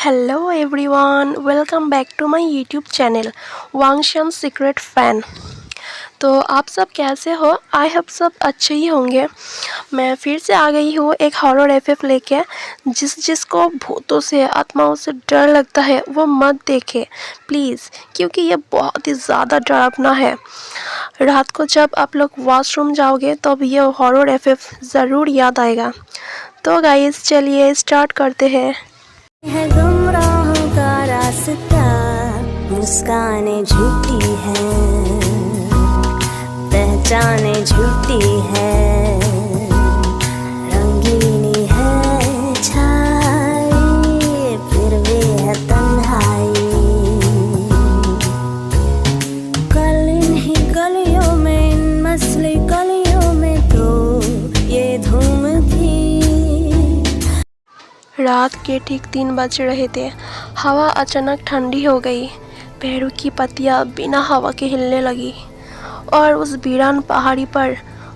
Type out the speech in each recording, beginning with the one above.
Hello everyone, welcome back to my YouTube channel Wangshan secret fan. तो आप सब कैसे हो? आई होप सब अच्छे ही होंगे। मैं फिर से आ गई हूँ एक हॉरर एफएफ लेके। जिसको भूतों से, आत्माओं से डर लगता है वो मत देखे प्लीज़, क्योंकि ये बहुत ही ज़्यादा डरावना है। रात को जब आप लोग वॉशरूम जाओगे तब ये हॉरर एफएफ ज़रूर याद आएगा। तो गाइस चलिए स्टार्ट करते हैं। है गुमराहों का रास्ता, मुस्कानें झूठी हैं, पहचाने झूठी है, रंगीनी है छाई, फिर भी है तन्हाई। कल इन्हीं गलियों में, इन मसली गलियों में तो ये धूम थी। रात के ठीक 3 बज रहे थे। हवा अचानक ठंडी हो गई। पेड़ों की पत्तियां बिना हवा के हिलने लगी और उस वीरान पहाड़ी पर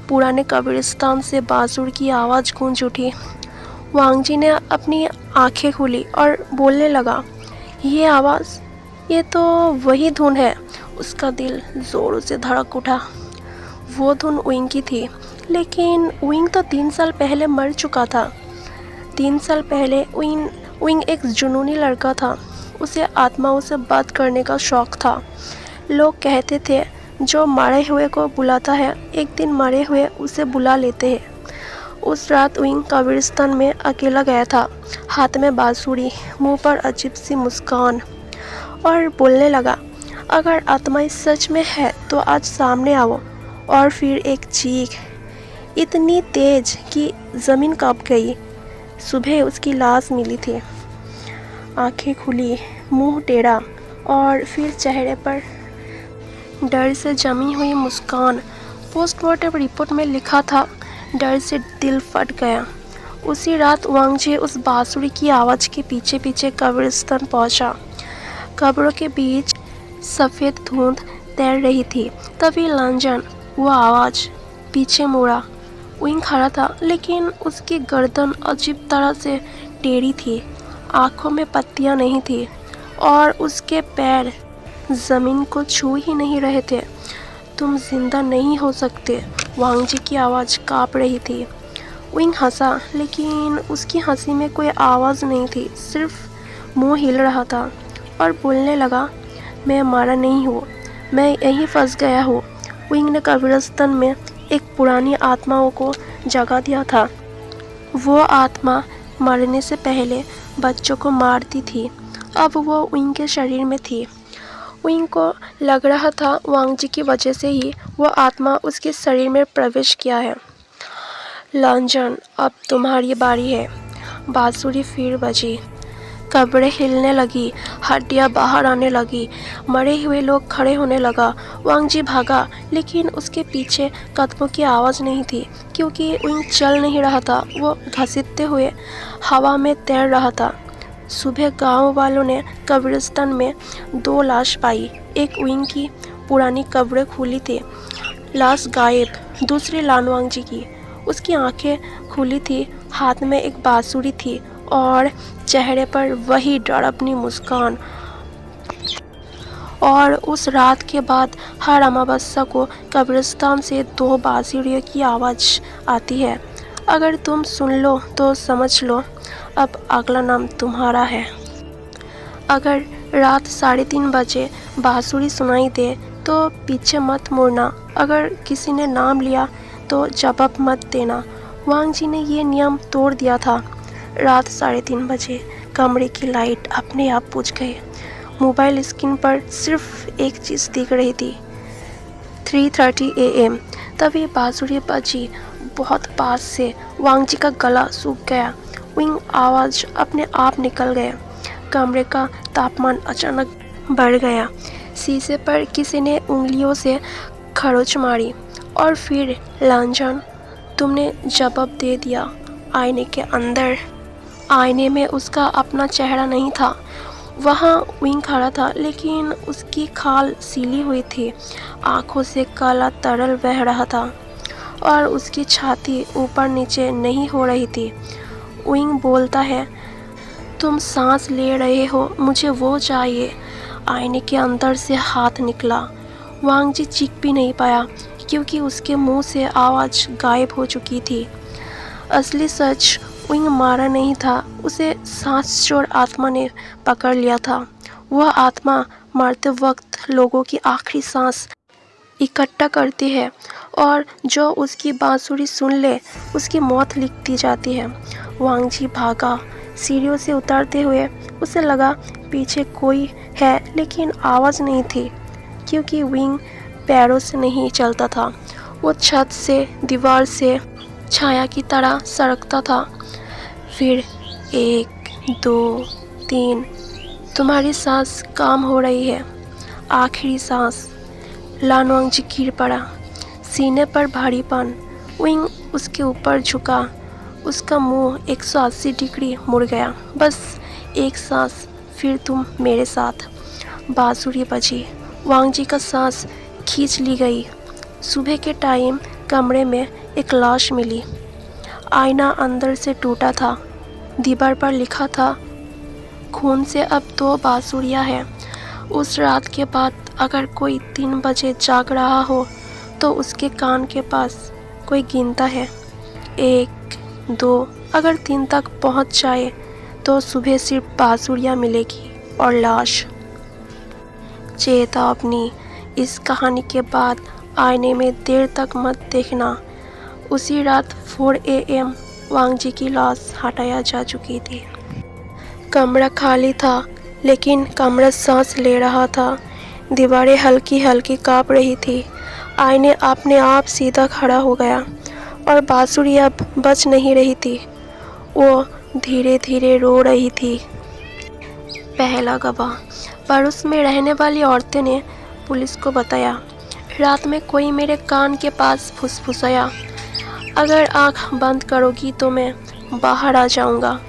पुराने कब्रिस्तान से बांसुर की आवाज़ गूंज उठी। वांगजी ने अपनी आंखें खोली और बोलने लगा, ये आवाज़, ये तो वही धुन है। उसका दिल ज़ोरों से धड़क उठा। वो धुन विंग की थी, लेकिन विंग तो 3 साल पहले मर चुका था। 3 साल पहले विंग एक जुनूनी लड़का था। उसे आत्माओं से बात करने का शौक़ था। लोग कहते थे जो मरे हुए को बुलाता है, एक दिन मरे हुए उसे बुला लेते हैं। उस रात विंग कब्रिस्तान में अकेला गया था, हाथ में बांसुरी, मुंह पर अजीब सी मुस्कान, और बोलने लगा, अगर आत्मा सच में है तो आज सामने आओ। और फिर एक चीख इतनी तेज कि ज़मीन कांप गई। सुबह उसकी लाश मिली थी। आंखें खुली, मुंह टेढ़ा और फिर चेहरे पर डर से जमी हुई मुस्कान। पोस्टमार्टम रिपोर्ट में लिखा था, डर से दिल फट गया। उसी रात वांगजी उस बांसुरी की आवाज़ के पीछे पीछे कब्रिस्तान पहुंचा। कब्रों के बीच सफ़ेद धुंध तैर रही थी। तभी लांजन, वो आवाज़, पीछे मुड़ा। विंग खड़ा था, लेकिन उसकी गर्दन अजीब तरह से टेढ़ी थी। आँखों में पत्तियां नहीं थी और उसके पैर ज़मीन को छू ही नहीं रहे थे। तुम जिंदा नहीं हो सकते, वांगजी की आवाज़ काँप रही थी। विंग हंसा, लेकिन उसकी हंसी में कोई आवाज़ नहीं थी, सिर्फ मुंह हिल रहा था और बोलने लगा, मैं मारा नहीं हूँ, मैं यहीं फंस गया हूँ। विंग ने कब्रिस्तान में एक पुरानी आत्माओं को जगा दिया था। वो आत्मा मरने से पहले बच्चों को मारती थी। अब वो विंग के शरीर में थी। विंग को लग रहा था वांगजी की वजह से ही वो आत्मा उसके शरीर में प्रवेश किया है। लांजन, अब तुम्हारी बारी है। बांसुरी फिर बजी। कब्रें हिलने लगी, हड्डियां बाहर आने लगी, मरे हुए लोग खड़े होने लगा। वांगजी भागा, लेकिन उसके पीछे कदमों की आवाज़ नहीं थी, क्योंकि विंग चल नहीं रहा था। वो घसीटते हुए हवा में तैर रहा था। सुबह गांव वालों ने कब्रिस्तान में 2 लाश पाई। एक विंग की पुरानी कब्रें खुली थी, लाश गायब। दूसरी लानवांगजी की, उसकी आंखें खुली थी, हाथ में एक बांसुरी थी और चेहरे पर वही डरावनी मुस्कान। और उस रात के बाद हर अमावस्या को कब्रिस्तान से 2 बांसुरियों की आवाज़ आती है। अगर तुम सुन लो तो समझ लो, अब अगला नाम तुम्हारा है। अगर रात 3:30 बजे बांसुरी सुनाई दे तो पीछे मत मुड़ना। अगर किसी ने नाम लिया तो जवाब मत देना। वांगजी ने ये नियम तोड़ दिया था। रात 3:30 बजे कमरे की लाइट अपने आप बुझ गई। मोबाइल स्क्रीन पर सिर्फ एक चीज़ दिख रही थी, 3:30 AM। तभी बांसुरी बजी बहुत पास से। वांगजी का गला सूख गया। विंग आवाज़ अपने आप निकल गया। कमरे का तापमान अचानक बढ़ गया। शीशे पर किसी ने उंगलियों से खरोंच मारी। और फिर लांजन, तुमने जवाब दे दिया। आईने के अंदर, आईने में उसका अपना चेहरा नहीं था। वहाँ विंग खड़ा था, लेकिन उसकी खाल सीली हुई थी। आँखों से काला तरल बह रहा था और उसकी छाती ऊपर नीचे नहीं हो रही थी। विंग बोलता है, तुम सांस ले रहे हो, मुझे वो चाहिए। आईने के अंदर से हाथ निकला। वांग जी चीख भी नहीं पाया क्योंकि उसके मुंह से आवाज़ गायब हो चुकी थी। असली सच, विंग मारा नहीं था, उसे सांस चोर आत्मा ने पकड़ लिया था। वह आत्मा मरते वक्त लोगों की आखिरी सांस इकट्ठा करती है और जो उसकी बांसुरी सुन ले उसकी मौत लिखती जाती है। वांग जी भागा। सीढ़ियों से उतरते हुए उसे लगा पीछे कोई है, लेकिन आवाज़ नहीं थी क्योंकि विंग पैरों से नहीं चलता था। वो छत से, दीवार से छाया की तरह सरकता था। फिर 1 2 3, तुम्हारी सांस काम हो रही है, आखिरी सांस। लानवांग जी गिर पड़ा, सीने पर भारीपन। विंग उसके ऊपर झुका, उसका मुंह 180 डिग्री मुड़ गया। बस एक सांस, फिर तुम मेरे साथ। बांसुरी बजी, वांग जी का सांस खींच ली गई। सुबह के टाइम कमरे में एक लाश मिली। आईना अंदर से टूटा था। दीवार पर लिखा था, खून से अब 2 बांसुरियाँ हैं। उस रात के बाद अगर कोई 3 बजे जाग रहा हो तो उसके कान के पास कोई गिनता है, 1 2। अगर 3 तक पहुंच जाए तो सुबह सिर्फ बांसुरियाँ मिलेगी और लाश। चेतावनी, इस कहानी के बाद आईने में देर तक मत देखना। उसी रात 4 AM वांग जी की लाश हटाया जा चुकी थी। कमरा खाली था, लेकिन कमरा सांस ले रहा था। दीवारें हल्की हल्की काँप रही थी। आईने अपने आप सीधा खड़ा हो गया और बांसुरी अब बज नहीं रही थी। वो धीरे धीरे रो रही थी। पहला गवाह, पड़ोस में रहने वाली औरतें ने पुलिस को बताया, रात में कोई मेरे कान के पास फुसफुसाया, अगर आँख बंद करोगी तो मैं बाहर आ जाऊँगा।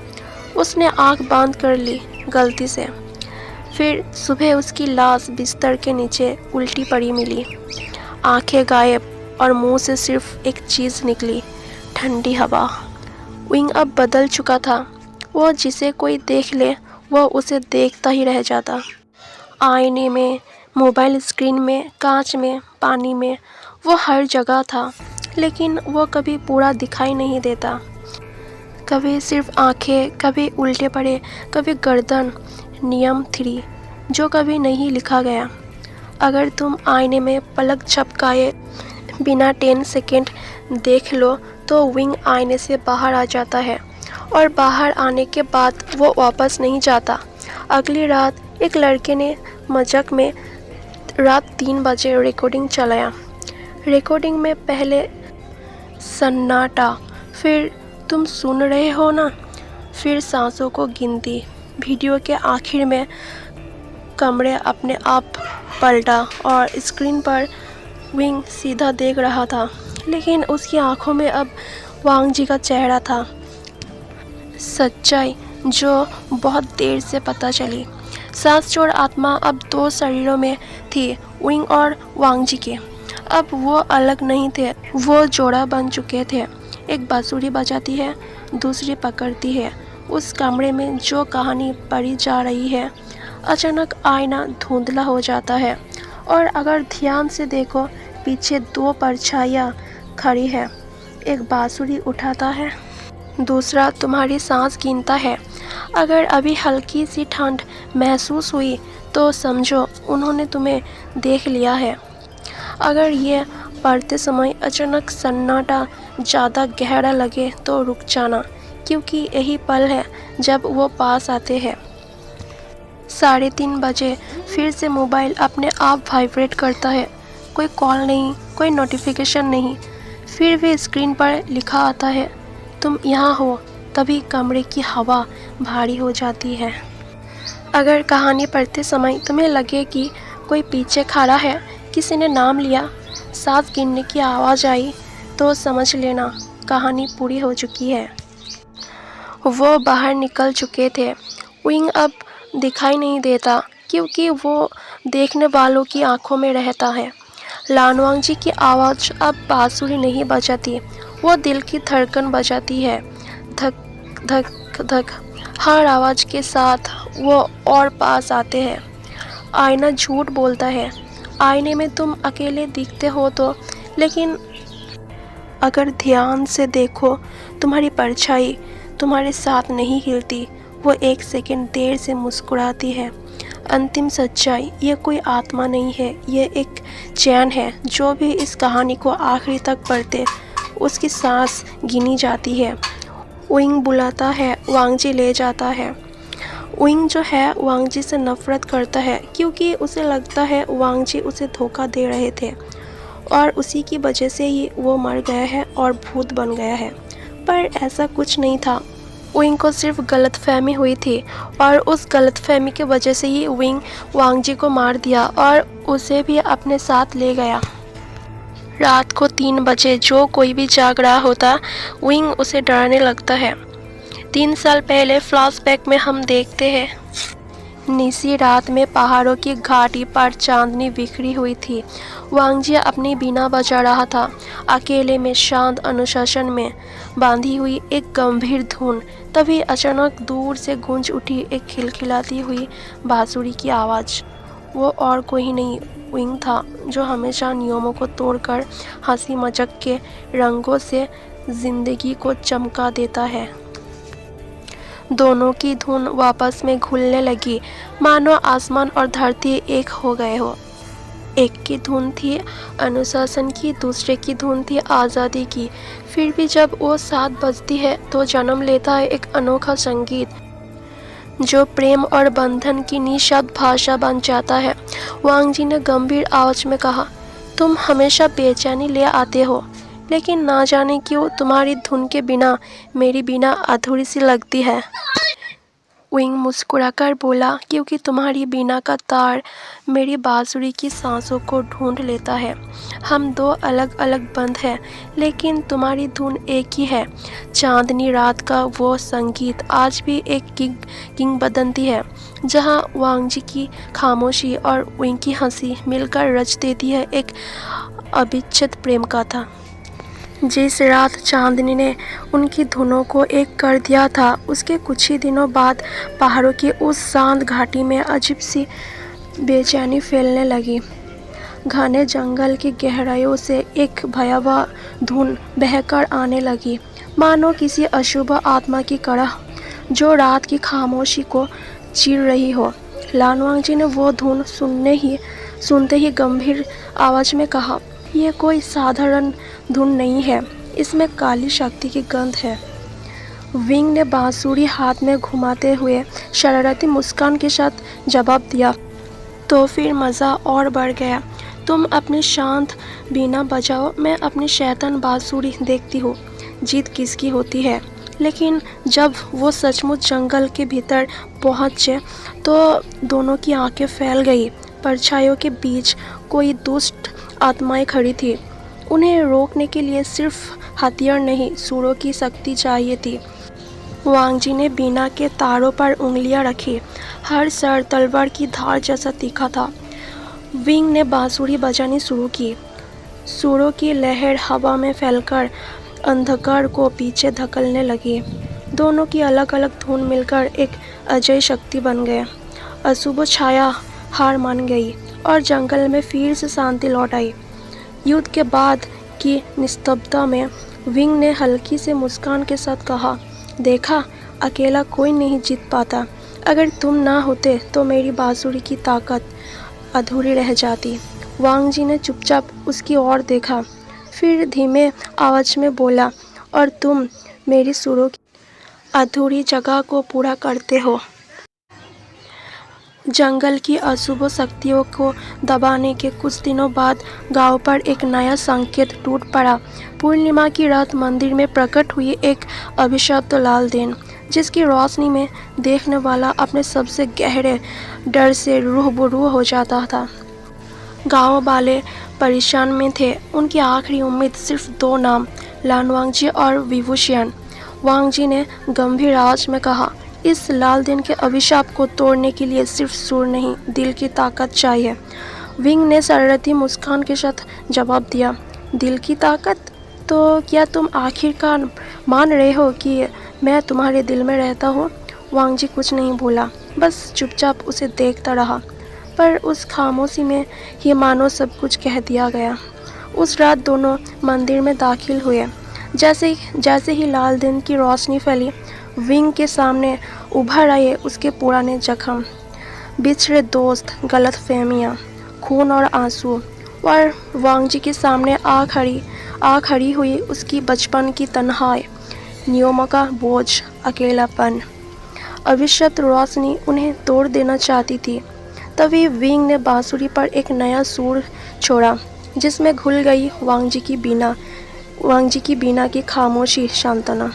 उसने आँख बंद कर ली गलती से। फिर सुबह उसकी लाश बिस्तर के नीचे उल्टी पड़ी मिली, आंखें गायब और मुंह से सिर्फ एक चीज़ निकली, ठंडी हवा। विंग अब बदल चुका था। वो जिसे कोई देख ले वो उसे देखता ही रह जाता। आईने में, मोबाइल स्क्रीन में, कांच में, पानी में, वो हर जगह था, लेकिन वो कभी पूरा दिखाई नहीं देता। कभी सिर्फ आंखें, कभी उल्टे पड़े, कभी गर्दन। नियम 3 जो कभी नहीं लिखा गया, अगर तुम आईने में पलक झपकाए बिना 10 सेकेंड देख लो तो विंग आईने से बाहर आ जाता है और बाहर आने के बाद वो वापस नहीं जाता। अगली रात एक लड़के ने मजाक में रात 3 बजे रिकॉर्डिंग चलाया। रिकॉर्डिंग में पहले सन्नाटा, फिर तुम सुन रहे हो ना, फिर सांसों को गिनती। वीडियो के आखिर में कमरे अपने आप पलटा और स्क्रीन पर विंग सीधा देख रहा था, लेकिन उसकी आंखों में अब वांग जी का चेहरा था। सच्चाई जो बहुत देर से पता चली, सांस चोर आत्मा अब 2 शरीरों में थी, विंग और वांग जी के। अब वो अलग नहीं थे, वो जोड़ा बन चुके थे। एक बांसुरी बजाती है, दूसरी पकड़ती है। उस कमरे में जो कहानी पढ़ी जा रही है, अचानक आईना धुंधला हो जाता है और अगर ध्यान से देखो पीछे 2 परछाइयाँ खड़ी है। एक बांसुरी उठाता है, दूसरा तुम्हारी सांस गिनता है। अगर अभी हल्की सी ठंड महसूस हुई तो समझो उन्होंने तुम्हें देख लिया है। अगर ये पढ़ते समय अचानक सन्नाटा ज़्यादा गहरा लगे तो रुक जाना, क्योंकि यही पल है जब वो पास आते हैं। 3:30 बजे फिर से मोबाइल अपने आप वाइब्रेट करता है। कोई कॉल नहीं, कोई नोटिफिकेशन नहीं, फिर भी स्क्रीन पर लिखा आता है, तुम यहाँ हो। तभी कमरे की हवा भारी हो जाती है। अगर कहानी पढ़ते समय तुम्हें लगे कि कोई पीछे खड़ा है, किसी ने नाम लिया, सांस गिनने की आवाज़ आई, तो समझ लेना कहानी पूरी हो चुकी है। वो बाहर निकल चुके थे। विंग अब दिखाई नहीं देता क्योंकि वो देखने वालों की आंखों में रहता है। लानवांग जी की आवाज़ अब बांसुरी नहीं बजाती, वो दिल की धड़कन बजाती है। धक धक धक। हर आवाज़ के साथ वो और पास आते हैं। आईना झूठ बोलता है। आईने में तुम अकेले दिखते हो तो, लेकिन अगर ध्यान से देखो तुम्हारी परछाई तुम्हारे साथ नहीं हिलती, वो एक सेकंड देर से मुस्कुराती है। अंतिम सच्चाई, ये कोई आत्मा नहीं है, ये एक चैन है। जो भी इस कहानी को आखिरी तक पढ़ते उसकी सांस गिनी जाती है। विंग बुलाता है, वांगजी ले जाता है। विंग जो है वांगजी से नफरत करता है क्योंकि उसे लगता है वांगजी उसे धोखा दे रहे थे और उसी की वजह से ही वो मर गया है और भूत बन गया है। पर ऐसा कुछ नहीं था। विंग को सिर्फ गलतफहमी हुई थी और उस गलतफहमी की वजह से ही विंग वांगजी को मार दिया और उसे भी अपने साथ ले गया। रात को 3 बजे जो कोई भी जाग रहा होता, विंग उसे डराने लगता है। 3 साल पहले फ्लैशबैक में हम देखते हैं निसी रात में पहाड़ों की घाटी पर चांदनी बिखरी हुई थी। वांगजी अपनी बीना बजा रहा था, अकेले में शांत अनुशासन में बांधी हुई एक गंभीर धुन। तभी अचानक दूर से गूंज उठी एक खिलखिलाती हुई बांसुरी की आवाज़। वो और कोई नहीं, विंग था, जो हमेशा नियमों को तोड़कर हंसी मजाक के रंगों से जिंदगी को चमका देता है। दोनों की धुन वापस में घुलने लगी, मानो आसमान और धरती एक हो गए हो। एक की धुन थी अनुशासन की, दूसरे की धुन थी आज़ादी की। फिर भी जब वो साथ बजती है तो जन्म लेता है एक अनोखा संगीत जो प्रेम और बंधन की निःशब्द भाषा बन जाता है। वांगजी ने गंभीर आवाज में कहा, तुम हमेशा बेचैनी ले आते हो, लेकिन ना जाने क्यों तुम्हारी धुन के बिना मेरी बीना अधूरी सी लगती है। विंग मुस्कुराकर बोला, क्योंकि तुम्हारी बीना का तार मेरी बांसुरी की सांसों को ढूंढ लेता है। हम 2 अलग अलग बंद हैं, लेकिन तुम्हारी धुन एक ही है। चांदनी रात का वो संगीत आज भी एक किंवदंती है, जहाँ वांगजी की खामोशी और विंग की हंसी मिलकर रच देती है एक अविच्छेद प्रेम कथा। जिस रात चांदनी ने उनकी धुनों को एक कर दिया था, उसके कुछ ही दिनों बाद पहाड़ों की उस शांत घाटी में अजीब सी बेचैनी फैलने लगी। घने जंगल की गहराइयों से एक भयावह धुन बहकर आने लगी, मानो किसी अशुभ आत्मा की कड़ह जो रात की खामोशी को चीर रही हो। लानवांगजी ने वो धुन सुनते ही गंभीर आवाज में कहा, यह कोई साधारण धुन नहीं है, इसमें काली शक्ति की गंध है। विंग ने बांसुरी हाथ में घुमाते हुए शरारती मुस्कान के साथ जवाब दिया, तो फिर मज़ा और बढ़ गया। तुम अपनी शांत बीना बजाओ, मैं अपनी शैतान बांसुरी देखती हूँ, जीत किसकी होती है। लेकिन जब वो सचमुच जंगल के भीतर पहुँचे तो दोनों की आंखें फैल गई। परछाइयों के बीच कोई दुष्ट आत्माएं खड़ी थी। उन्हें रोकने के लिए सिर्फ हथियार नहीं, सुरों की शक्ति चाहिए थी। वांगजी ने बीना के तारों पर उंगलियां रखी, हर सर तलवार की धार जैसा तीखा था। विंग ने बांसुरी बजानी शुरू की। सुरों की लहर हवा में फैलकर अंधकार को पीछे धकेलने लगी। दोनों की अलग अलग धुन मिलकर एक अजय शक्ति बन गए। अशुभ छाया हार मान गई और जंगल में फिर से शांति लौट आई। युद्ध के बाद की निस्तब्धता में विंग ने हल्की से मुस्कान के साथ कहा, देखा, अकेला कोई नहीं जीत पाता। अगर तुम ना होते तो मेरी बांसुरी की ताकत अधूरी रह जाती। वांगजी ने चुपचाप उसकी ओर देखा, फिर धीमे आवाज में बोला, और तुम मेरी सुरों की अधूरी जगह को पूरा करते हो। जंगल की अशुभ शक्तियों को दबाने के कुछ दिनों बाद गांव पर एक नया संकेत टूट पड़ा। पूर्णिमा की रात मंदिर में प्रकट हुई एक अभिशप्त लाल दिन, जिसकी रोशनी में देखने वाला अपने सबसे गहरे डर से रूबरू हो जाता था। गांव वाले परेशान में थे। उनकी आखिरी उम्मीद सिर्फ 2 नाम, लानवांगजी और विभूषण। वांगजी ने गंभीर आवाज में कहा, इस लाल दिन के अभिशाप को तोड़ने के लिए सिर्फ सुर नहीं, दिल की ताकत चाहिए। विंग ने शरारती मुस्कान के साथ जवाब दिया, दिल की ताकत? तो क्या तुम आखिरकार मान रहे हो कि मैं तुम्हारे दिल में रहता हूँ? वांगजी कुछ नहीं बोला, बस चुपचाप उसे देखता रहा। पर उस खामोशी में ही मानो सब कुछ कह दिया गया। उस रात दोनों मंदिर में दाखिल हुए। जैसे ही लाल दिन की रोशनी फैली, विंग के सामने उभर आए उसके पुराने जख्म, बिछड़े दोस्त, गलतफहमियाँ, खून और आंसू। और वांगजी के सामने आ खड़ी हुई उसकी बचपन की तन्हाई, नियमों का बोझ, अकेलापन। अभिशप्त रोशनी उन्हें तोड़ देना चाहती थी। तभी विंग ने बांसुरी पर एक नया सुर छोड़ा, जिसमें घुल गई वांगजी की बीना की खामोशी सांत्वना।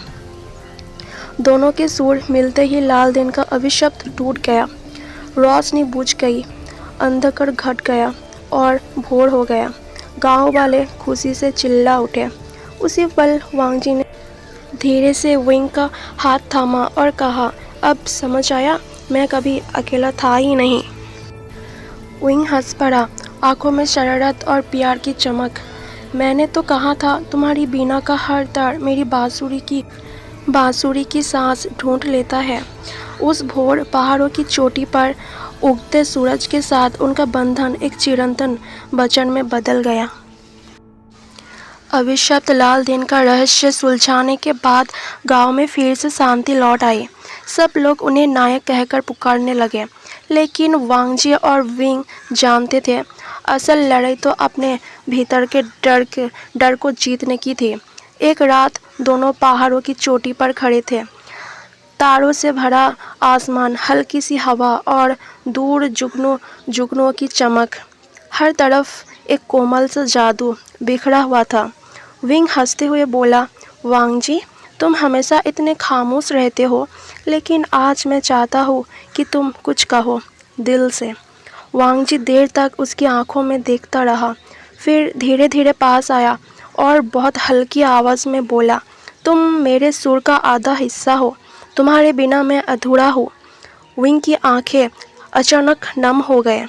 दोनों के सुर मिलते ही लाल दिन का अभिशप्त टूट गया। रोशनी बुझ गई, अंधकार घट गया और भोर हो गया। गांव वाले खुशी से चिल्ला उठे। उसी पल वांगजी ने धीरे से विंग का हाथ थामा और कहा, अब समझ आया, मैं कभी अकेला था ही नहीं। विंग हंस पड़ा, आंखों में शरारत और प्यार की चमक। मैंने तो कहा था तुम्हारी बीना का हर तार मेरी बांसुरी की सांस ढूंढ लेता है। उस भोर पहाड़ों की चोटी पर उगते सूरज के साथ उनका बंधन एक चिरंतन वचन में बदल गया। अभिशप्त लाल दिन का रहस्य सुलझाने के बाद गांव में फिर से शांति लौट आई। सब लोग उन्हें नायक कहकर पुकारने लगे। लेकिन वांगजी और विंग जानते थे, असल लड़ाई तो अपने भीतर के डर को जीतने की थी। एक रात दोनों पहाड़ों की चोटी पर खड़े थे। तारों से भरा आसमान, हल्की सी हवा और दूर जुगनुओं की चमक। हर तरफ एक कोमल सा जादू बिखरा हुआ था। विंग हंसते हुए बोला, वांगजी, तुम हमेशा इतने खामोश रहते हो, लेकिन आज मैं चाहता हूँ कि तुम कुछ कहो दिल से। वांगजी देर तक उसकी आंखों में देखता रहा, फिर धीरे धीरे पास आया और बहुत हल्की आवाज़ में बोला, तुम मेरे सुर का आधा हिस्सा हो, तुम्हारे बिना मैं अधूरा हूँ। विंग की आंखें अचानक नम हो गए।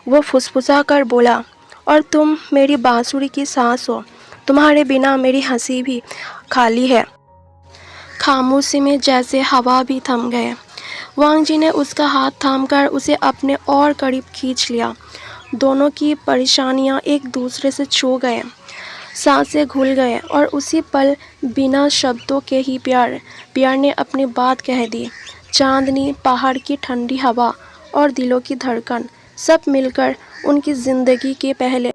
वो फुसफुसा कर बोला, और तुम मेरी बांसुरी की सांस हो, तुम्हारे बिना मेरी हंसी भी खाली है। खामोशी में जैसे हवा भी थम गए। वांगजी ने उसका हाथ थामकर उसे अपने और करीब खींच लिया। दोनों की परेशानियां एक दूसरे से छू गए, सांसें घुल गए और उसी पल बिना शब्दों के ही प्यार ने अपनी बात कह दी। चांदनी, पहाड़ की ठंडी हवा और दिलों की धड़कन सब मिलकर उनकी जिंदगी के पहले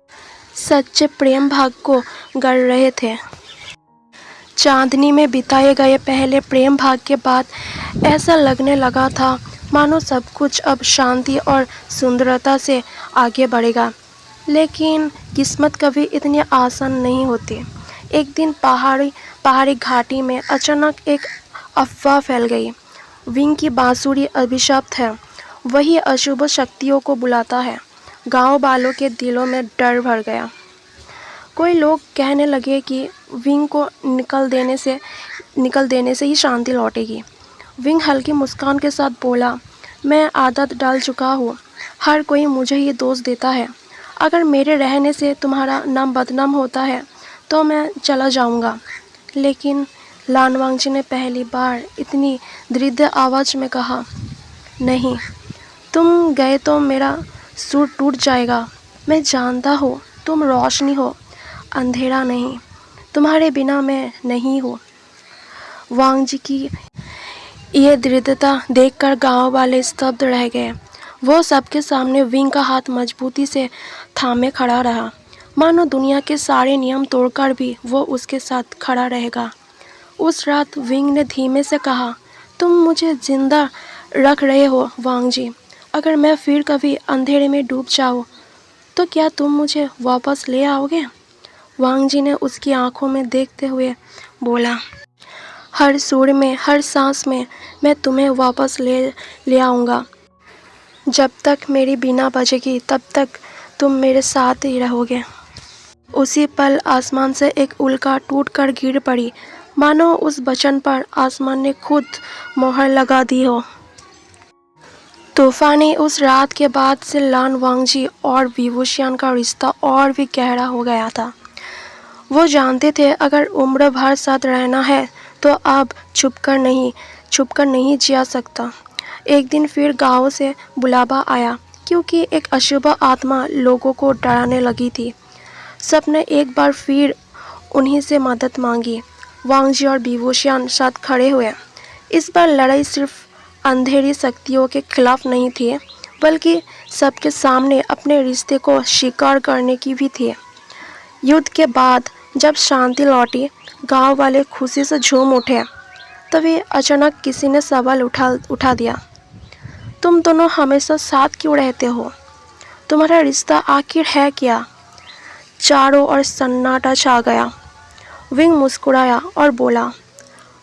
सच्चे प्रेम भाग को गढ़ रहे थे। चांदनी में बिताए गए पहले प्रेम भाग के बाद ऐसा लगने लगा था मानो सब कुछ अब शांति और सुंदरता से आगे बढ़ेगा। लेकिन किस्मत कभी इतनी आसान नहीं होती। एक दिन पहाड़ी घाटी में अचानक एक अफवाह फैल गई। विंग की बांसुरी अभिशप्त है, वही अशुभ शक्तियों को बुलाता है। गांव वालों के दिलों में डर भर गया। कोई लोग कहने लगे कि विंग को निकल देने से ही शांति लौटेगी। विंग हल्की मुस्कान के साथ बोला, मैं आदत डाल चुका हूँ, हर कोई मुझे ही दोष देता है। अगर मेरे रहने से तुम्हारा नाम बदनाम होता है तो मैं चला जाऊँगा। लेकिन लान वांगजी ने पहली बार इतनी दृढ़ आवाज़ में कहा, नहीं, तुम गए तो मेरा सुर टूट जाएगा। मैं जानता हूँ तुम रोशनी हो, अंधेरा नहीं, तुम्हारे बिना मैं नहीं हूँ। वांगजी की ये दृढ़ता देखकर गांव वाले स्तब्ध रह गए। वो सबके सामने विंग का हाथ मजबूती से थामे खड़ा रहा, मानो दुनिया के सारे नियम तोड़कर भी वो उसके साथ खड़ा रहेगा। उस रात विंग ने धीमे से कहा, तुम मुझे जिंदा रख रहे हो वांगजी। अगर मैं फिर कभी अंधेरे में डूब जाऊँ तो क्या तुम मुझे वापस ले आओगे? वांगजी ने उसकी आंखों में देखते हुए बोला, हर सुर में, हर सांस में मैं तुम्हें वापस ले आऊँगा। जब तक मेरी बीना बजेगी तब तक तुम मेरे साथ ही रहोगे। उसी पल आसमान से एक उल्का टूटकर गिर पड़ी, मानो उस वचन पर आसमान ने खुद मोहर लगा दी हो। तूफानी उस रात के बाद से लान वांगजी और विभूषण का रिश्ता और भी गहरा हो गया था। वो जानते थे अगर उम्र भर साथ रहना है तो अब छुपकर नहीं, छुपकर नहीं जिया सकता। एक दिन फिर गांव से बुलावा आया क्योंकि एक अशुभ आत्मा लोगों को डराने लगी थी। सबने एक बार फिर उन्हीं से मदद मांगी। वांगजी और विभूषण साथ खड़े हुए। इस बार लड़ाई सिर्फ अंधेरी शक्तियों के खिलाफ नहीं थी, बल्कि सबके सामने अपने रिश्ते को स्वीकार करने की भी थी। युद्ध के बाद जब शांति लौटी, गांव वाले खुशी से झूम उठे। तभी अचानक किसी ने सवाल उठा दिया, तुम दोनों हमेशा साथ क्यों रहते हो? तुम्हारा रिश्ता आखिर है क्या? चारों ओर सन्नाटा छा गया। विंग मुस्कुराया और बोला,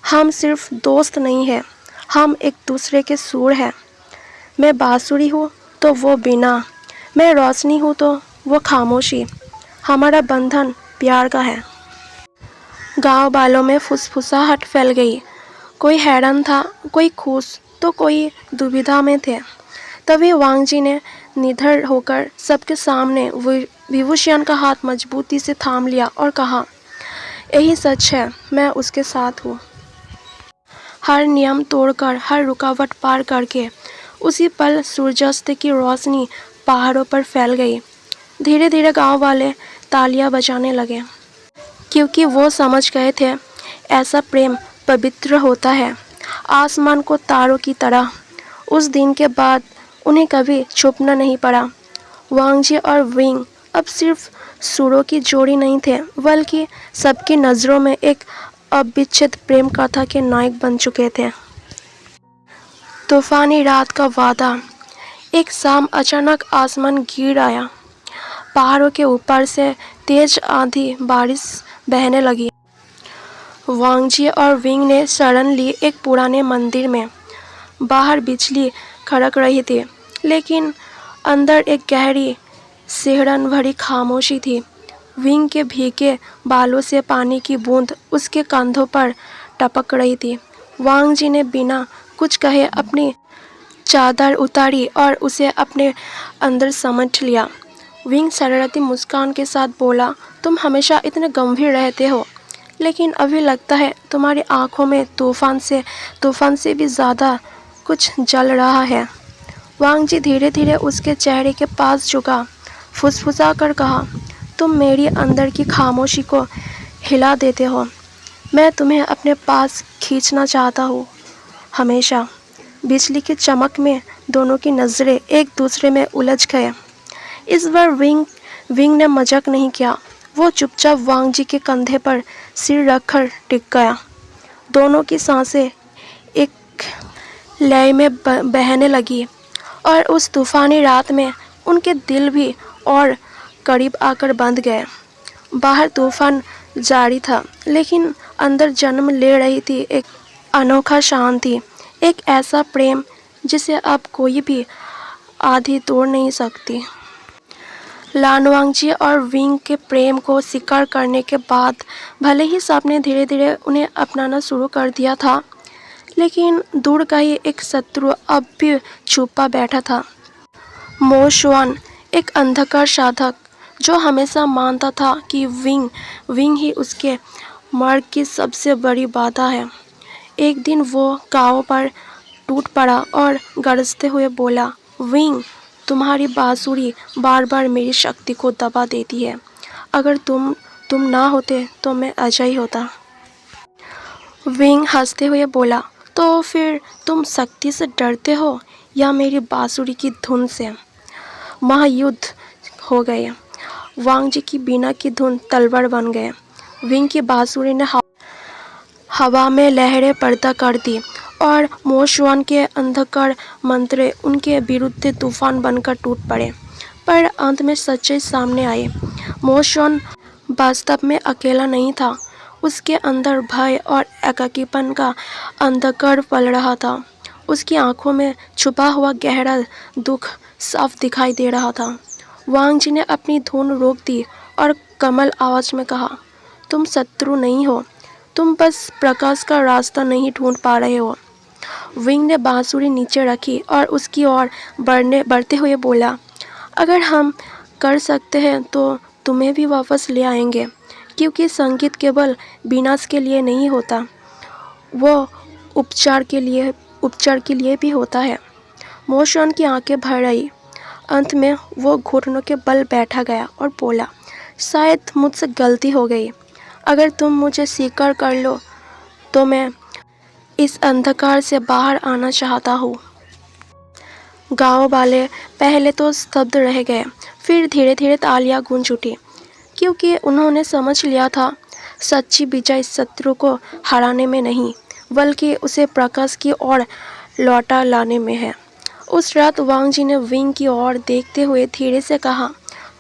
हम सिर्फ दोस्त नहीं हैं, हम एक दूसरे के सुर हैं। मैं बांसुरी हूँ तो वो बीना, मैं रोशनी हूँ तो वो खामोशी। हमारा बंधन प्यार का है। गांव वालों में फुसफुसाहट फैल गई। कोई हैरान था, कोई खुश तो कोई दुविधा में थे। तभी वांगजी ने निडर होकर सबके सामने विभूषण का हाथ मजबूती से थाम लिया और कहा, यही सच है, मैं उसके साथ हूँ। हर नियम तोड़कर, हर रुकावट पार करके उसी पल सूर्यास्त की रोशनी पहाड़ों पर फैल गई। धीरे धीरे गांव वाले तालियां बजाने लगे, क्योंकि वो समझ गए थे ऐसा प्रेम पवित्र होता है, आसमान को तारों की तरह। उस दिन के बाद उन्हें कभी छुपना नहीं पड़ा। वांगजी और विंग अब सिर्फ सुरों की जोड़ी नहीं थे, बल्कि सबकी नज़रों में एक अविच्छेद प्रेम कथा के नायक बन चुके थे। तूफानी रात का वादा। एक शाम अचानक आसमान गिर आया। पहाड़ों के ऊपर से तेज आंधी बारिश बहने लगी। वांगजी और विंग ने शरण ली एक पुराने मंदिर में। बाहर बिजली कड़क रही थी, लेकिन अंदर एक गहरी सिहरन भरी खामोशी थी। विंग के भीगे बालों से पानी की बूंद उसके कंधों पर टपक रही थी। वांगजी ने बिना कुछ कहे अपनी चादर उतारी और उसे अपने अंदर समेट लिया। विंग शरारती मुस्कान के साथ बोला, तुम हमेशा इतने गंभीर रहते हो, लेकिन अभी लगता है तुम्हारी आंखों में तूफान से भी ज़्यादा कुछ जल रहा है। वांगजी धीरे धीरे उसके चेहरे के पास झुका, फुसफुसा कर कहा, तुम मेरी अंदर की खामोशी को हिला देते हो। मैं तुम्हें अपने पास खींचना चाहता हूँ हमेशा। बिजली की चमक में दोनों की नज़रें एक दूसरे में उलझ गए। इस बार विंग ने मजाक नहीं किया। वो चुपचाप वांगजी के कंधे पर सिर रखकर टिक गया। दोनों की सांसें एक लय में बहने लगी और उस तूफानी रात में उनके दिल भी और करीब आकर बंध गए। बाहर तूफान जारी था, लेकिन अंदर जन्म ले रही थी एक अनोखा शांति, एक ऐसा प्रेम जिसे अब कोई भी आधी तोड़ नहीं सकती। लानवांगजी और विंग के प्रेम को स्वीकार करने के बाद भले ही सबने धीरे धीरे उन्हें अपनाना शुरू कर दिया था, लेकिन दूर का ही एक शत्रु अब भी छुपा बैठा था। मो शुआन, एक अंधकार साधक जो हमेशा मानता था कि विंग ही उसके मार्ग की सबसे बड़ी बाधा है। एक दिन वो गांव पर टूट पड़ा और गरजते हुए बोला, विंग, तुम्हारी बांसुरी बार बार मेरी शक्ति को दबा देती है। अगर तुम ना होते तो मैं अजय होता। विंग हंसते हुए बोला, तो फिर तुम शक्ति से डरते हो या मेरी बांसुरी की धुन से? महायुद्ध हो गए। वांगजी की बीना की धुन तलवार बन गए। विंग की बांसुरी ने हवा में लहरें पैदा कर दी और मो शुआन के अंधकार मंत्र उनके विरुद्ध तूफान बनकर टूट पड़े। पर अंत में सच्चाई सामने आई। मो शुआन वास्तव में अकेला नहीं था। उसके अंदर भय और एकाकीपन का अंधकार पल रहा था। उसकी आंखों में छुपा हुआ गहरा दुख साफ दिखाई दे रहा था। वांगजी ने अपनी धुन रोक दी और कमल आवाज में कहा, तुम शत्रु नहीं हो, तुम बस प्रकाश का रास्ता नहीं ढूंढ पा रहे हो। विंग ने बांसुरी नीचे रखी और उसकी ओर बढ़ते हुए बोला, अगर हम कर सकते हैं तो तुम्हें भी वापस ले आएंगे, क्योंकि संगीत केवल विनाश के लिए नहीं होता, वो उपचार के लिए भी होता है। मोशन की आंखें भर आई। अंत में वो घुटनों के बल बैठा गया और बोला, शायद मुझसे गलती हो गई। अगर तुम मुझे स्वीकार कर लो तो मैं इस अंधकार से बाहर आना चाहता हूँ। गांव वाले पहले तो स्तब्ध रह गए, फिर धीरे धीरे तालियां गूंज उठी, क्योंकि उन्होंने समझ लिया था सच्ची विजय शत्रु को हराने में नहीं, बल्कि उसे प्रकाश की ओर लौटा लाने में है। उस रात वांग जी ने विंग की ओर देखते हुए धीरे से कहा,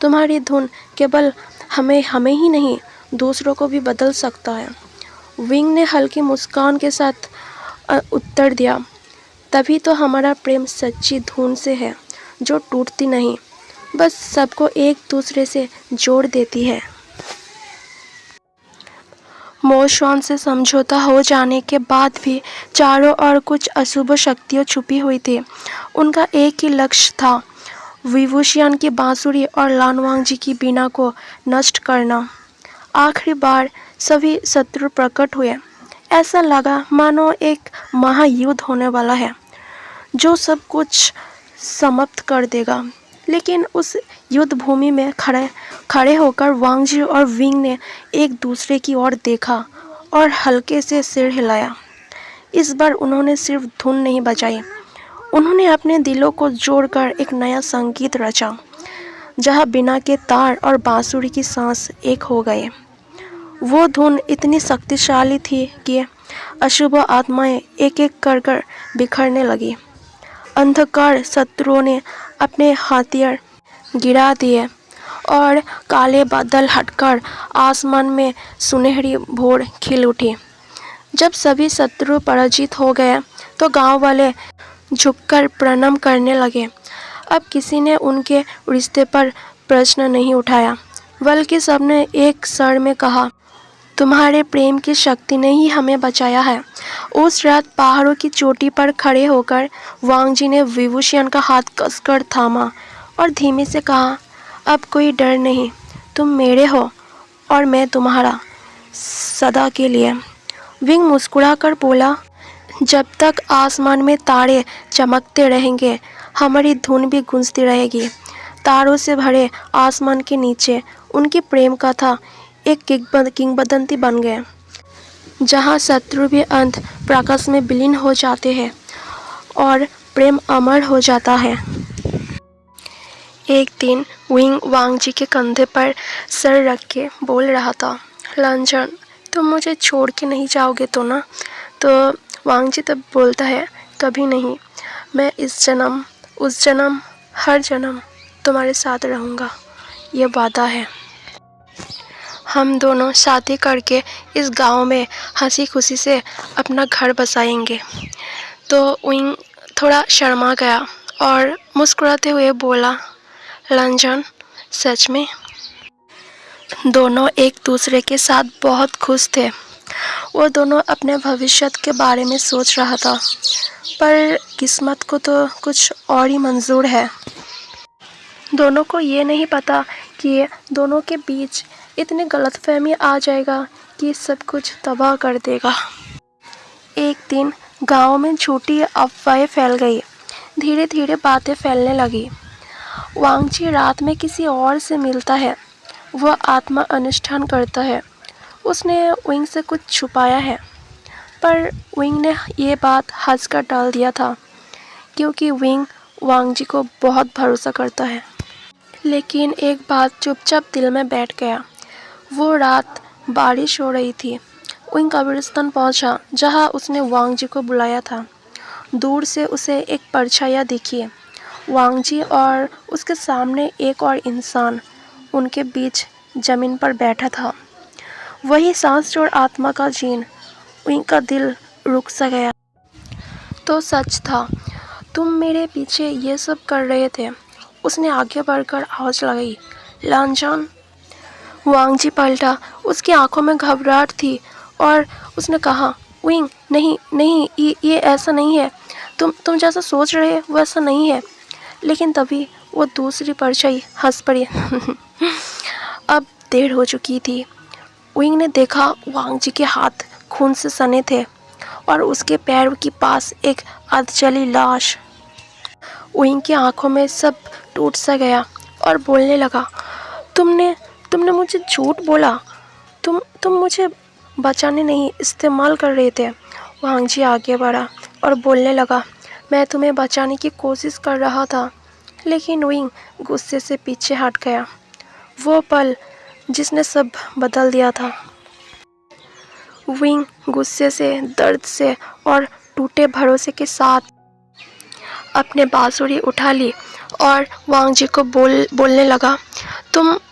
तुम्हारी धुन केवल हमें ही नहीं, दूसरों को भी बदल सकता है। विंग ने हल्की मुस्कान के साथ उत्तर दिया, तभी तो हमारा प्रेम सच्ची धुन से है, जो टूटती नहीं, बस सबको एक दूसरे से जोड़ देती है। मोशन से समझौता हो जाने के बाद भी चारों ओर कुछ अशुभ शक्तियाँ छुपी हुई थी। उनका एक ही लक्ष्य था, विभूषण की बांसुरी और लानवांग जी की बीना को नष्ट करना। आखिरी बार सभी शत्रु प्रकट हुए। ऐसा लगा मानो एक महायुद्ध होने वाला है, जो सब कुछ समाप्त कर देगा। लेकिन उस युद्ध भूमि में खड़े होकर वांग जी और विंग ने एक दूसरे की ओर देखा और हल्के से सिर हिलाया। इस बार उन्होंने सिर्फ धुन नहीं बजाई, उन्होंने अपने दिलों को जोड़कर एक नया संगीत रचा, जहाँ बीना के तार और बांसुरी की सांस एक हो गए। वो धुन इतनी शक्तिशाली थी कि अशुभ आत्माएं एक एक कर बिखरने लगी। अंधकार शत्रुओं ने अपने हथियार गिरा दिए और काले बादल हटकर आसमान में सुनहरी भोर खिल उठी। जब सभी शत्रु पराजित हो गए तो गांव वाले झुककर प्रणाम करने लगे। अब किसी ने उनके रिश्ते पर प्रश्न नहीं उठाया, बल्कि सबने एक स्वर में कहा, तुम्हारे प्रेम की शक्ति ने ही हमें बचाया है। उस रात पहाड़ों की चोटी पर खड़े होकर वांग जी ने विभूषण का हाथ कसकर थामा और धीमे से कहा, अब कोई डर नहीं, तुम मेरे हो और मैं तुम्हारा, सदा के लिए। विंग मुस्कुराकर बोला, जब तक आसमान में तारे चमकते रहेंगे, हमारी धुन भी गूंजती रहेगी। तारों से भरे आसमान के नीचे उनकी प्रेम कथा एक किंवदंती बन गए, जहाँ शत्रु भी अंत प्रकाश में विलीन हो जाते हैं और प्रेम अमर हो जाता है। एक दिन विंग वांग जी के कंधे पर सर रख के बोल रहा था, लांजन, तुम मुझे छोड़ के नहीं जाओगे तो ना? तो वांग जी तब बोलता है, कभी नहीं, मैं इस जन्म, उस जन्म, हर जन्म तुम्हारे साथ रहूँगा, ये वादा है। हम दोनों शादी करके इस गांव में हंसी खुशी से अपना घर बसाएंगे। तो विंग थोड़ा शर्मा गया और मुस्कुराते हुए बोला, लांजन, सच में? दोनों एक दूसरे के साथ बहुत खुश थे। वो दोनों अपने भविष्य के बारे में सोच रहा था, पर किस्मत को तो कुछ और ही मंजूर है। दोनों को ये नहीं पता कि दोनों के बीच इतनी गलतफहमी आ जाएगा कि सब कुछ तबाह कर देगा। एक दिन गांव में झूठी अफवाहें फैल गई। धीरे धीरे बातें फैलने लगी। वांग जी रात में किसी और से मिलता है, वह आत्मा अनुष्ठान करता है, उसने विंग से कुछ छुपाया है। पर विंग ने ये बात हंसकर टाल दिया था, क्योंकि विंग वांग जी को बहुत भरोसा करता है। लेकिन एक बात चुपचाप दिल में बैठ गया। वो रात बारिश हो रही थी। विंग कब्रिस्तान पहुंचा, जहां उसने वांग जी को बुलाया था। दूर से उसे एक परछाई दिखी, वांग जी और उसके सामने एक और इंसान उनके बीच जमीन पर बैठा था। वही सांस छोड़ आत्मा का जीन। विंग का दिल रुक सा गया। तो सच था, तुम मेरे पीछे ये सब कर रहे थे। उसने आगे बढ़कर आवाज़ लगाई, लांजन। वांग जी पलटा, उसकी आंखों में घबराहट थी और उसने कहा, विंग, नहीं नहीं, ये ऐसा नहीं है, तुम जैसा सोच रहे हो वैसा नहीं है। लेकिन तभी वो दूसरी परछाई हंस पड़ी। अब देर हो चुकी थी। विंग ने देखा वांग जी के हाथ खून से सने थे और उसके पैर के पास एक अधजली लाश। विंग की आंखों में सब टूट सा गया और बोलने लगा, तुमने तुमने मुझे झूठ बोला। तुम मुझे बचाने नहीं इस्तेमाल कर रहे थे। वांग जी आगे बढ़ा और बोलने लगा, मैं तुम्हें बचाने की कोशिश कर रहा था। लेकिन विंग गुस्से से पीछे हट गया। वो पल जिसने सब बदल दिया था। विंग गुस्से से, दर्द से और टूटे भरोसे के साथ अपने बांसुरी उठा ली और वांग जी को बोलने लगा,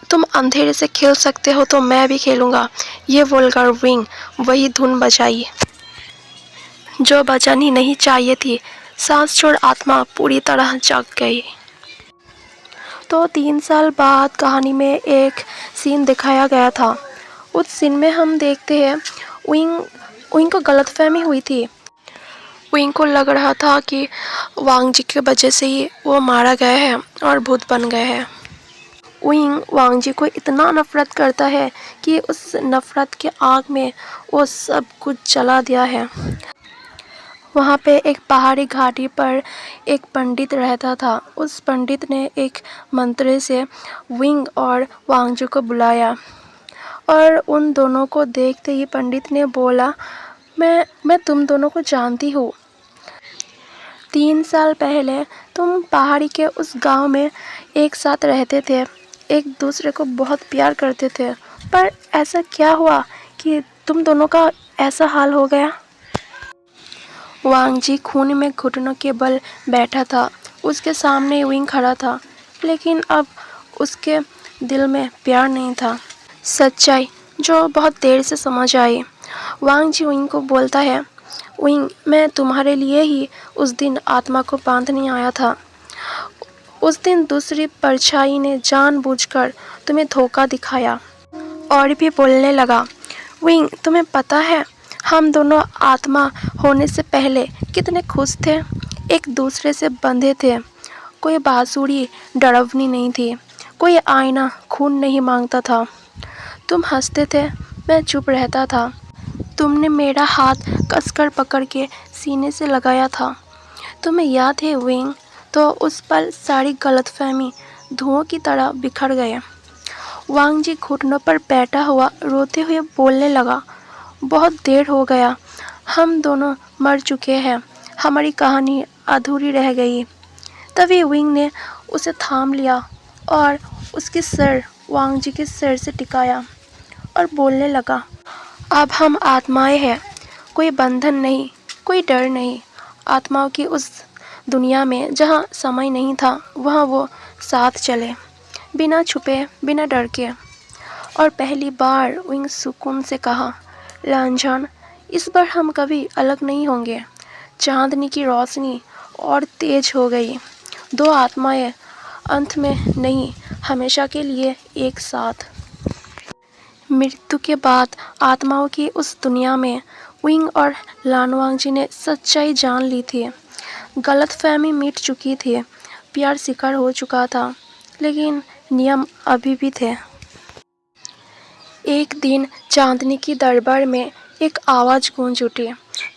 तुम अंधेरे से खेल सकते हो तो मैं भी खेलूंगा। ये बोलकर विंग वही धुन बजाई जो बजानी नहीं चाहिए थी। सांस छोड़ आत्मा पूरी तरह जग गई। तो 3 साल बाद कहानी में एक सीन दिखाया गया था। उस सीन में हम देखते हैं विंग को गलतफहमी हुई थी। विंग को लग रहा था कि वांग जी की वजह से ही वो मारा गया है और भूत बन गए हैं। विंग वांग जी को इतना नफरत करता है कि उस नफरत के आग में वो सब कुछ जला दिया है। वहाँ पे एक पहाड़ी घाटी पर एक पंडित रहता था। उस पंडित ने एक मंत्र से विंग और वांग जी को बुलाया और उन दोनों को देखते ही पंडित ने बोला, मैं तुम दोनों को जानती हूँ। 3 साल पहले तुम पहाड़ी के उस गांव में एक साथ रहते थे, एक दूसरे को बहुत प्यार करते थे। पर ऐसा क्या हुआ कि तुम दोनों का ऐसा हाल हो गया? वांग जी खून में घुटनों के बल बैठा था। उसके सामने विंग खड़ा था, लेकिन अब उसके दिल में प्यार नहीं था। सच्चाई जो बहुत देर से समझ आई। वांग जी विंग को बोलता है, विंग, मैं तुम्हारे लिए ही उस दिन आत्मा को बांधने आया था। उस दिन दूसरी परछाई ने जानबूझकर तुम्हें धोखा दिखाया। और भी बोलने लगा, विंग, तुम्हें पता है हम दोनों आत्मा होने से पहले कितने खुश थे, एक दूसरे से बंधे थे। कोई बांसुरी डरावनी नहीं थी, कोई आईना खून नहीं मांगता था। तुम हंसते थे, मैं चुप रहता था। तुमने मेरा हाथ कसकर पकड़ के सीने से लगाया था। तुम्हें याद है विंग? तो उस पल सारी गलतफहमी धुओं की तरह बिखर गए। वांग जी घुटनों पर बैठा हुआ रोते हुए बोलने लगा, बहुत देर हो गया, हम दोनों मर चुके हैं, हमारी कहानी अधूरी रह गई। तभी विंग ने उसे थाम लिया और उसके सिर वांग जी के सिर से टिकाया और बोलने लगा, अब हम आत्माएं हैं, कोई बंधन नहीं, कोई डर नहीं। आत्माओं की उस दुनिया में जहाँ समय नहीं था, वहाँ वो साथ चले, बिना छुपे, बिना डर के। और पहली बार विंग सुकून से कहा, लांझन, इस बार हम कभी अलग नहीं होंगे। चांदनी की रोशनी और तेज हो गई। 2 आत्माएं अंत में नहीं, हमेशा के लिए एक साथ। मृत्यु के बाद आत्माओं की उस दुनिया में विंग और लानवांग जी ने सच्चाई जान ली थी। गलतफहमी मिट चुकी थी, प्यार शिकार हो चुका था, लेकिन नियम अभी भी थे। एक दिन चांदनी की दरबार में एक आवाज़ गूंज उठी,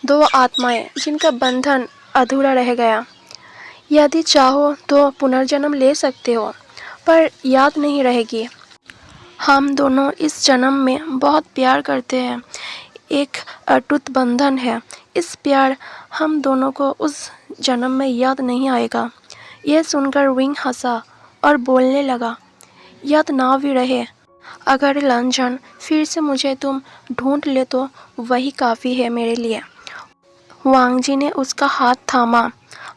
2 आत्माएं जिनका बंधन अधूरा रह गया। यदि चाहो तो पुनर्जन्म ले सकते हो, पर याद नहीं रहेगी। हम दोनों इस जन्म में बहुत प्यार करते हैं, एक अटूट बंधन है। इस प्यार हम दोनों को उस जन्म में याद नहीं आएगा। यह सुनकर विंग हंसा और बोलने लगा, याद ना भी रहे, अगर लांझन फिर से मुझे तुम ढूंढ ले तो वही काफ़ी है मेरे लिए। वांग जी ने उसका हाथ थामा।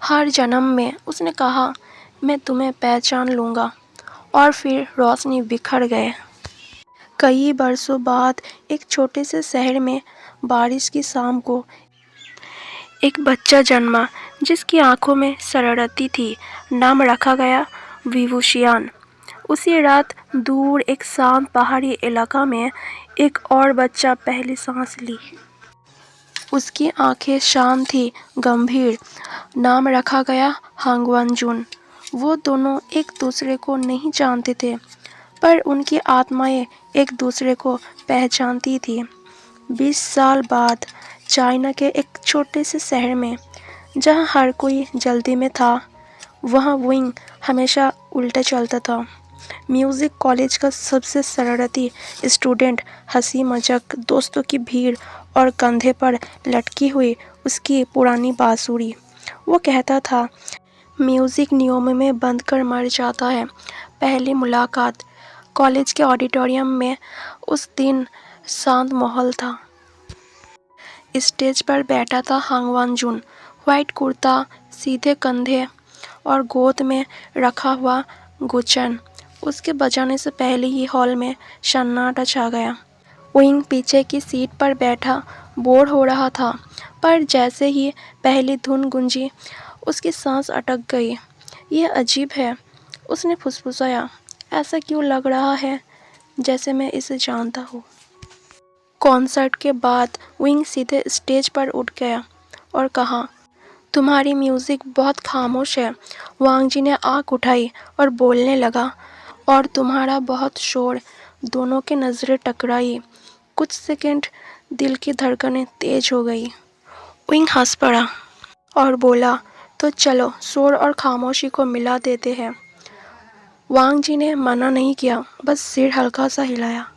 हर जन्म में उसने कहा, मैं तुम्हें पहचान लूँगा। और फिर रोशनी बिखर गए। कई बरसों बाद एक छोटे से शहर में बारिश की शाम को एक बच्चा जन्मा, जिसकी आंखों में शरारती थी। नाम रखा गया विभूषियान। उसी रात दूर एक शांत पहाड़ी इलाका में एक और बच्चा पहली सांस ली। उसकी आंखें शांत थी, गंभीर। नाम रखा गया हांगवानजुन। वो दोनों एक दूसरे को नहीं जानते थे, पर उनकी आत्माएं एक दूसरे को पहचानती थी। 20 साल बाद चाइना के एक छोटे से शहर में जहाँ हर कोई जल्दी में था, वहाँ विंग हमेशा उल्टा चलता था। म्यूज़िक कॉलेज का सबसे शरारती स्टूडेंट, हंसी मजाक, दोस्तों की भीड़ और कंधे पर लटकी हुई उसकी पुरानी बांसुरी। वो कहता था, म्यूज़िक नियमों में बंद कर मर जाता है। पहली मुलाकात कॉलेज के ऑडिटोरियम में। उस दिन शांत माहौल था। स्टेज पर बैठा था हांगवान जून, वाइट कुर्ता, सीधे कंधे और गोद में रखा हुआ गुचन। उसके बजाने से पहले ही हॉल में सन्नाटा छा गया। विंग पीछे की सीट पर बैठा बोर हो रहा था, पर जैसे ही पहली धुन गूंजी, उसकी सांस अटक गई। यह अजीब है, उसने फुसफुसाया। ऐसा क्यों लग रहा है जैसे मैं इसे जानता हूँ। कॉन्सर्ट के बाद विंग सीधे स्टेज पर उठ गया और कहा, तुम्हारी म्यूज़िक बहुत खामोश है। वांग जी ने आँख उठाई और बोलने लगा, और तुम्हारा बहुत शोर। दोनों की नज़रें टकराई। कुछ सेकंड दिल की धड़कनें तेज हो गई। विंग हंस पड़ा और बोला, तो चलो शोर और खामोशी को मिला देते हैं। वांग जी ने मना नहीं किया, बस सिर हल्का सा हिलाया।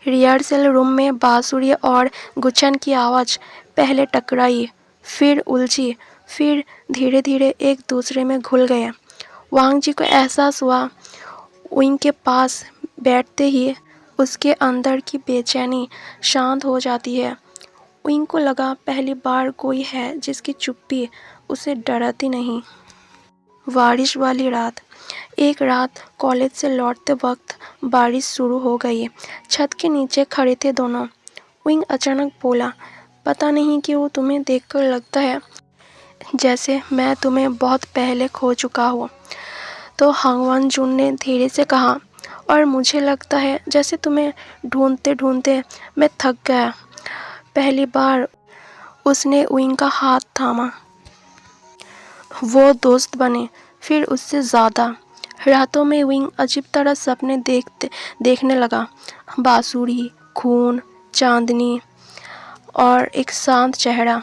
रिहर्सल रूम में बांसुरी और गुच्छन की आवाज़ पहले टकराई, फिर उलझी, फिर धीरे धीरे एक दूसरे में घुल गए। वांग जी को एहसास हुआ, विंग के पास बैठते ही उसके अंदर की बेचैनी शांत हो जाती है। विंग को लगा पहली बार कोई है जिसकी चुप्पी उसे डराती नहीं। बारिश वाली रात। एक रात कॉलेज से लौटते वक्त बारिश शुरू हो गई। छत के नीचे खड़े थे दोनों। विंग अचानक बोला, पता नहीं क्यों तुम्हें देखकर लगता है जैसे मैं तुम्हें बहुत पहले खो चुका हूँ। तो हांगवान जून ने धीरे से कहा, और मुझे लगता है जैसे तुम्हें ढूंढते ढूंढते मैं थक गया। पहली बार उसने विंग का हाथ थामा। वो दोस्त बने, फिर उससे ज़्यादा। रातों में विंग अजीब तरह सपने देखने लगा। बांसुरी, खून, चांदनी और एक शांत चेहरा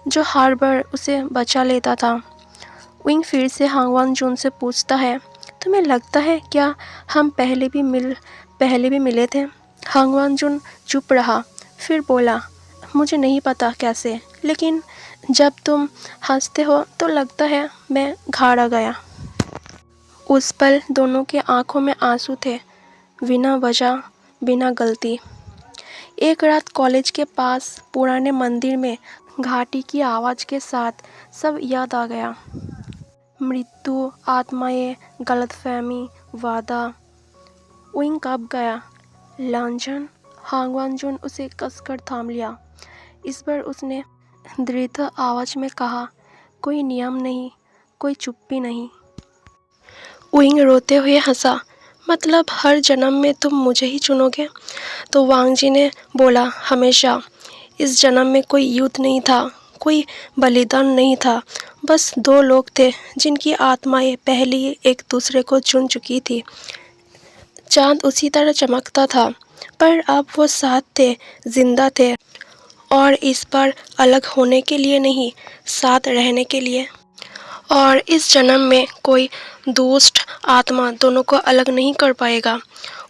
जो हर बार उसे बचा लेता था। विंग फिर से हांगवान जून से पूछता है, तुम्हें लगता है क्या हम पहले भी मिले थे? हांगवान जून चुप रहा, फिर बोला, मुझे नहीं पता कैसे, लेकिन जब तुम हंसते हो तो लगता है मैं घाड़ा गया। उस पल दोनों के आंखों में आंसू थे, बिना वजह, बिना गलती। एक रात कॉलेज के पास पुराने मंदिर में घाटी की आवाज़ के साथ सब याद आ गया। मृत्यु, आत्माएं, गलतफहमी, वादा। विंग कब गया? लांझन। हांगवान जून उसे कसकर थाम लिया। इस बार उसने दृढ़ आवाज़ में कहा, कोई नियम नहीं, कोई चुप्पी नहीं। विंग रोते हुए हंसा, मतलब हर जन्म में तुम मुझे ही चुनोगे? तो वांग जी ने बोला, हमेशा। इस जन्म में कोई युद्ध नहीं था, कोई बलिदान नहीं था, बस दो लोग थे जिनकी आत्माएं पहले ही एक दूसरे को चुन चुकी थी। चांद उसी तरह चमकता था, पर अब वो साथ थे, जिंदा थे, और इस बार अलग होने के लिए नहीं, साथ रहने के लिए। और इस जन्म में कोई दुष्ट आत्मा दोनों को अलग नहीं कर पाएगा।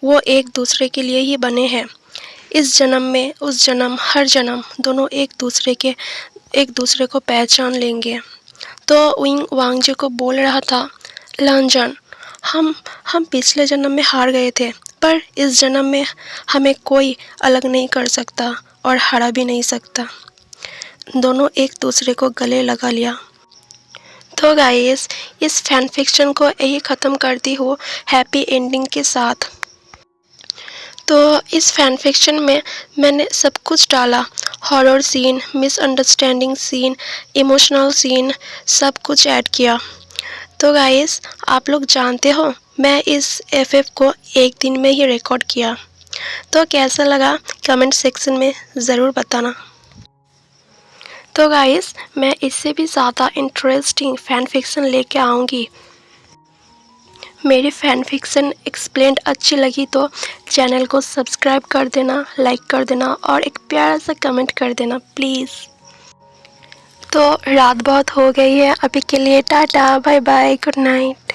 वो एक दूसरे के लिए ही बने हैं। इस जन्म में, उस जन्म, हर जन्म दोनों एक दूसरे को पहचान लेंगे। तो विंग वांग जी को बोल रहा था, लांजन, हम पिछले जन्म में हार गए थे, पर इस जन्म में हमें कोई अलग नहीं कर सकता और हरा भी नहीं सकता। दोनों एक दूसरे को गले लगा लिया। तो गाइस, इस फैन फिक्शन को यही ख़त्म करती हूँ हैप्पी एंडिंग के साथ। तो इस फैन फिक्शन में मैंने सब कुछ डाला, horror scene, misunderstanding scene, emotional scene, सब कुछ ऐड किया। तो गाइस, आप लोग जानते हो मैं इस एफएफ को एक दिन में ही रिकॉर्ड किया। तो कैसा लगा कमेंट सेक्शन में ज़रूर बताना। तो गाइस, मैं इससे भी ज़्यादा इंटरेस्टिंग फैन फिक्शन लेके आऊँगी। मेरी फैन फिक्शन एक्सप्लेन्ड अच्छी लगी तो चैनल को सब्सक्राइब कर देना, लाइक कर देना और एक प्यारा सा कमेंट कर देना प्लीज़। तो रात बहुत हो गई है, अभी के लिए tata bye bye, good night.